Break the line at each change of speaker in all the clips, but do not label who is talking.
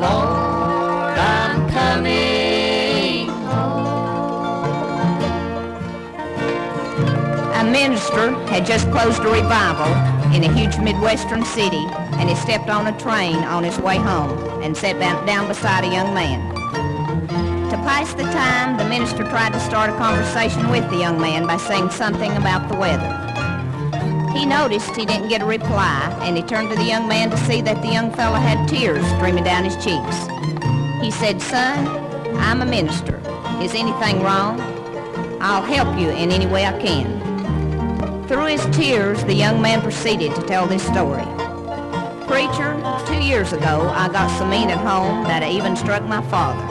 Lord, I'm coming home.
A minister had just closed a revival in a huge Midwestern city, and he stepped on a train on his way home and sat down beside a young man. To pass the time, the minister tried to start a conversation with the young man by saying something about the weather. He noticed he didn't get a reply, and he turned to the young man to see that the young fellow had tears streaming down his cheeks. He said, "Son, I'm a minister. Is anything wrong? I'll help you in any way I can." Through his tears, the young man proceeded to tell this story. "Preacher, 2 years ago, I got so mean at home that I even struck my father.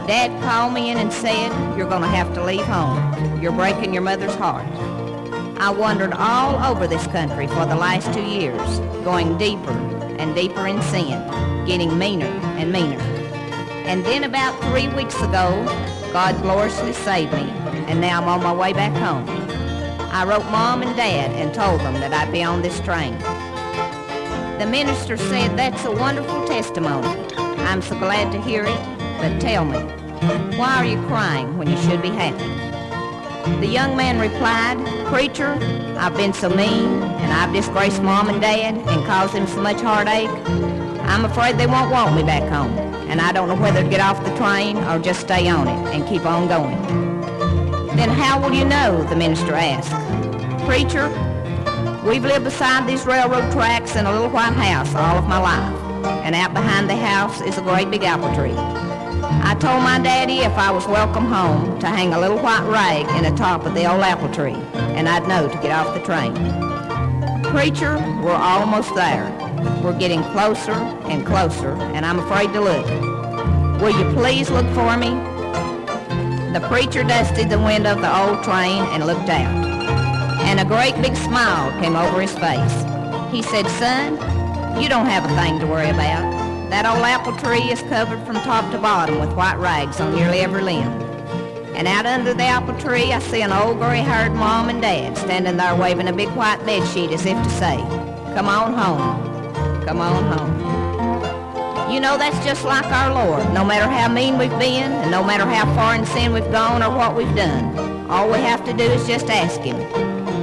Dad called me in and said, 'You're going to have to leave home. You're breaking your mother's heart.' I wandered all over this country for the last 2 years, going deeper and deeper in sin, getting meaner and meaner. And then about 3 weeks ago, God gloriously saved me, and now I'm on my way back home. I wrote Mom and Dad and told them that I'd be on this train." The minister said, "That's a wonderful testimony. I'm so glad to hear it, but tell me, why are you crying when you should be happy?" The young man replied, "Preacher, I've been so mean, and I've disgraced Mom and Dad and caused them so much heartache. I'm afraid they won't want me back home, and I don't know whether to get off the train or just stay on it and keep on going." "Then how will you know?" the minister asked. "Preacher, we've lived beside these railroad tracks in a little white house all of my life, and out behind the house is a great big apple tree. I told my daddy if I was welcome home to hang a little white rag in the top of the old apple tree, and I'd know to get off the train. Preacher, we're almost there. We're getting closer and closer, and I'm afraid to look. Will you please look for me?" The preacher dusted the window of the old train and looked out, and a great big smile came over his face. He said, "Son, you don't have a thing to worry about. That old apple tree is covered from top to bottom with white rags on nearly every limb. And out under the apple tree, I see an old gray-haired Mom and Dad standing there waving a big white bed sheet as if to say, 'Come on home. Come on home.' You know, that's just like our Lord. No matter how mean we've been, and no matter how far in sin we've gone or what we've done, all we have to do is just ask Him,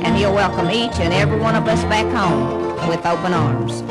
and He'll welcome each and every one of us back home with open arms."